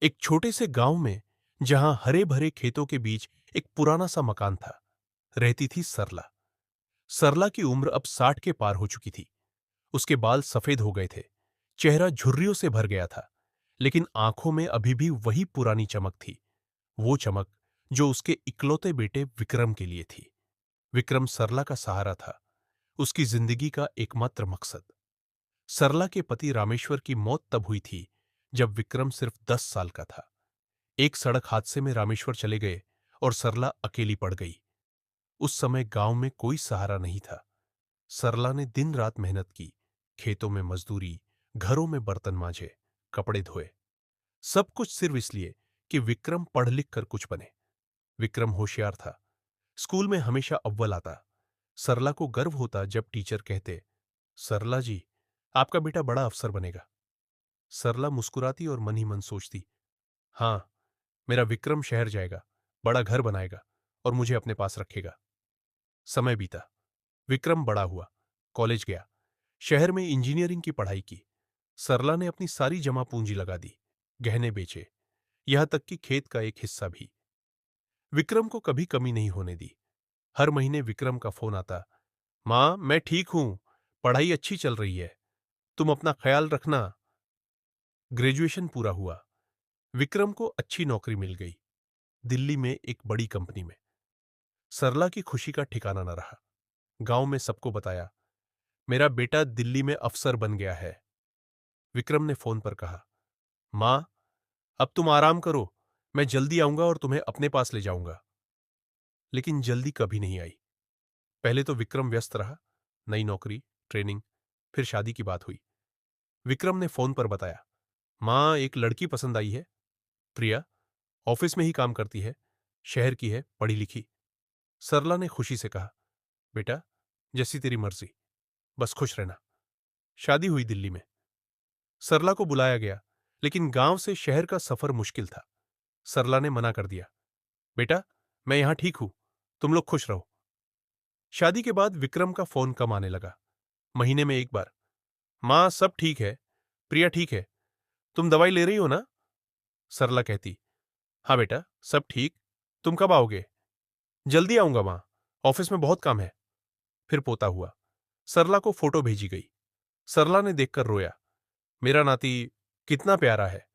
एक छोटे से गांव में जहां हरे भरे खेतों के बीच एक पुराना सा मकान था, रहती थी सरला। सरला की उम्र अब 60 के पार हो चुकी थी। उसके बाल सफेद हो गए थे, चेहरा झुर्रियों से भर गया था, लेकिन आंखों में अभी भी वही पुरानी चमक थी। वो चमक जो उसके इकलौते बेटे विक्रम के लिए थी। विक्रम सरला का सहारा था, उसकी जिंदगी का एकमात्र मकसद। सरला के पति रामेश्वर की मौत तब हुई थी जब विक्रम सिर्फ 10 साल का था। एक सड़क हादसे में रामेश्वर चले गए और सरला अकेली पड़ गई। उस समय गांव में कोई सहारा नहीं था। सरला ने दिन रात मेहनत की, खेतों में मजदूरी, घरों में बर्तन मांजे, कपड़े धोए, सब कुछ सिर्फ इसलिए कि विक्रम पढ़ लिख कर कुछ बने। विक्रम होशियार था, स्कूल में हमेशा अव्वल आता। सरला को गर्व होता जब टीचर कहते, सरला जी, आपका बेटा बड़ा अफसर बनेगा। सरला मुस्कुराती और मन ही मन सोचती, हां, मेरा विक्रम शहर जाएगा, बड़ा घर बनाएगा और मुझे अपने पास रखेगा। समय बीता, विक्रम बड़ा हुआ, कॉलेज गया, शहर में इंजीनियरिंग की पढ़ाई की। सरला ने अपनी सारी जमा पूंजी लगा दी, गहने बेचे, यहां तक कि खेत का एक हिस्सा भी। विक्रम को कभी कमी नहीं होने दी। हर महीने विक्रम का फोन आता, मां मैं ठीक हूं, पढ़ाई अच्छी चल रही है, तुम अपना ख्याल रखना। ग्रेजुएशन पूरा हुआ, विक्रम को अच्छी नौकरी मिल गई, दिल्ली में एक बड़ी कंपनी में। सरला की खुशी का ठिकाना न रहा। गांव में सबको बताया, मेरा बेटा दिल्ली में अफसर बन गया है। विक्रम ने फोन पर कहा, मां, अब तुम आराम करो, मैं जल्दी आऊंगा और तुम्हें अपने पास ले जाऊंगा। लेकिन जल्दी कभी नहीं आई। पहले तो विक्रम व्यस्त रहा, नई नौकरी, ट्रेनिंग, फिर शादी की बात हुई। विक्रम ने फोन पर बताया, मां, एक लड़की पसंद आई है, प्रिया, ऑफिस में ही काम करती है, शहर की है, पढ़ी लिखी। सरला ने खुशी से कहा, बेटा, जैसी तेरी मर्जी, बस खुश रहना। शादी हुई दिल्ली में। सरला को बुलाया गया, लेकिन गांव से शहर का सफर मुश्किल था। सरला ने मना कर दिया, बेटा, मैं यहां ठीक हूं, तुम लोग खुश रहो। शादी के बाद विक्रम का फोन कम आने लगा, महीने में एक बार। मां, सब ठीक है, प्रिया ठीक है, तुम दवाई ले रही हो ना? सरला कहती, हाँ बेटा, सब ठीक, तुम कब आओगे? जल्दी आऊंगा मां, ऑफिस में बहुत काम है। फिर पोता हुआ, सरला को फोटो भेजी गई। सरला ने देखकर रोया, मेरा नाती कितना प्यारा है।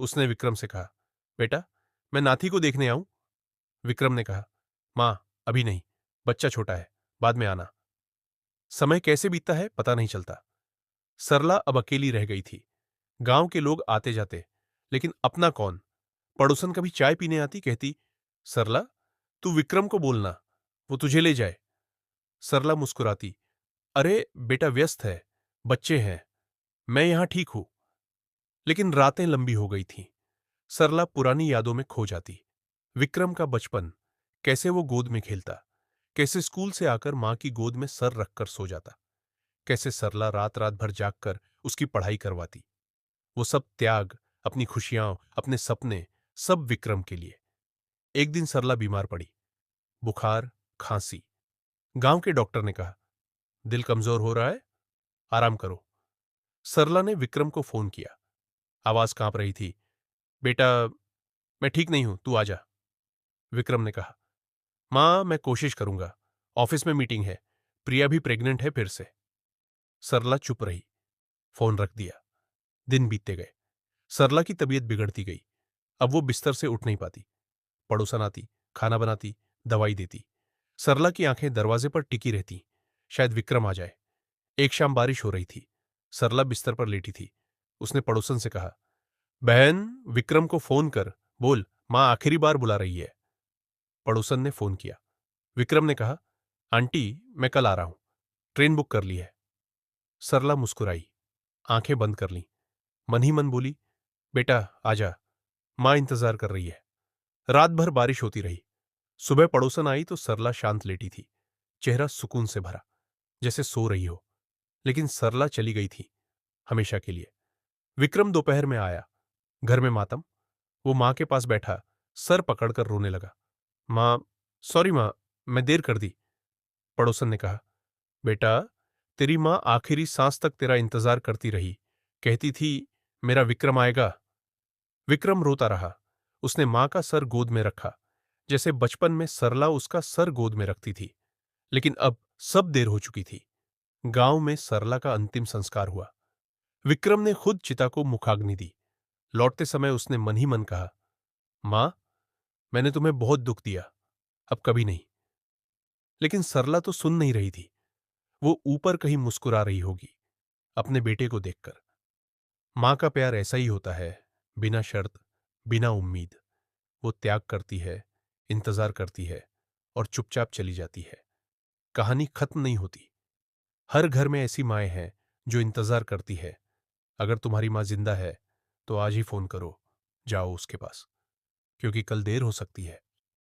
उसने विक्रम से कहा, बेटा, मैं नाती को देखने आऊं? विक्रम ने कहा, मां, अभी नहीं, बच्चा छोटा है, बाद में आना। समय कैसे बीतता है पता नहीं चलता। सरला अब अकेली रह गई थी। गांव के लोग आते जाते, लेकिन अपना कौन? पड़ोसन कभी चाय पीने आती, कहती, सरला, तू विक्रम को बोलना, वो तुझे ले जाए। सरला मुस्कुराती, अरे बेटा व्यस्त है, बच्चे हैं, मैं यहां ठीक हूं। लेकिन रातें लंबी हो गई थीं। सरला पुरानी यादों में खो जाती। विक्रम का बचपन, कैसे वो गोद में खेलता, कैसे स्कूल से आकर मां की गोद में सर रखकर सो जाता, कैसे सरला रात रात भर जागकर उसकी पढ़ाई करवाती। वो सब त्याग, अपनी खुशियां, अपने सपने, सब विक्रम के लिए। एक दिन सरला बीमार पड़ी, बुखार, खांसी। गांव के डॉक्टर ने कहा, दिल कमजोर हो रहा है, आराम करो। सरला ने विक्रम को फोन किया, आवाज कांप रही थी, बेटा, मैं ठीक नहीं हूं, तू आजा। विक्रम ने कहा, मां, मैं कोशिश करूंगा, ऑफिस में मीटिंग है, प्रिया भी प्रेग्नेंट है फिर से। सरला चुप रही, फोन रख दिया। दिन बीतते गए, सरला की तबीयत बिगड़ती गई। अब वो बिस्तर से उठ नहीं पाती। पड़ोसन आती, खाना बनाती, दवाई देती। सरला की आंखें दरवाजे पर टिकी रहती, शायद विक्रम आ जाए। एक शाम बारिश हो रही थी, सरला बिस्तर पर लेटी थी। उसने पड़ोसन से कहा, बहन, विक्रम को फोन कर, बोल मां आखिरी बार बुला रही है। पड़ोसन ने फोन किया। विक्रम ने कहा, आंटी, मैं कल आ रहा हूं, ट्रेन बुक कर ली है। सरला मुस्कुराई, आंखें बंद कर लीं, मन ही मन बोली, बेटा आजा, मां इंतजार कर रही है। रात भर बारिश होती रही। सुबह पड़ोसन आई तो सरला शांत लेटी थी, चेहरा सुकून से भरा, जैसे सो रही हो। लेकिन सरला चली गई थी, हमेशा के लिए। विक्रम दोपहर में आया, घर में मातम। वो मां के पास बैठा, सर पकड़कर रोने लगा। मां, सॉरी मां, मैं देर कर दी। पड़ोसन ने कहा, बेटा, तेरी मां आखिरी सांस तक तेरा इंतजार करती रही, कहती थी मेरा विक्रम आएगा। विक्रम रोता रहा। उसने मां का सर गोद में रखा, जैसे बचपन में सरला उसका सर गोद में रखती थी। लेकिन अब सब देर हो चुकी थी। गांव में सरला का अंतिम संस्कार हुआ। विक्रम ने खुद चिता को मुखाग्नि दी। लौटते समय उसने मन ही मन कहा, मां, मैंने तुम्हें बहुत दुख दिया, अब कभी नहीं। लेकिन सरला तो सुन नहीं रही थी। वो ऊपर कहीं मुस्कुरा रही होगी अपने बेटे को देखकर। मां का प्यार ऐसा ही होता है, बिना शर्त, बिना उम्मीद। वो त्याग करती है, इंतजार करती है और चुपचाप चली जाती है। कहानी खत्म नहीं होती। हर घर में ऐसी माएं हैं जो इंतजार करती है। अगर तुम्हारी मां जिंदा है तो आज ही फोन करो, जाओ उसके पास, क्योंकि कल देर हो सकती है।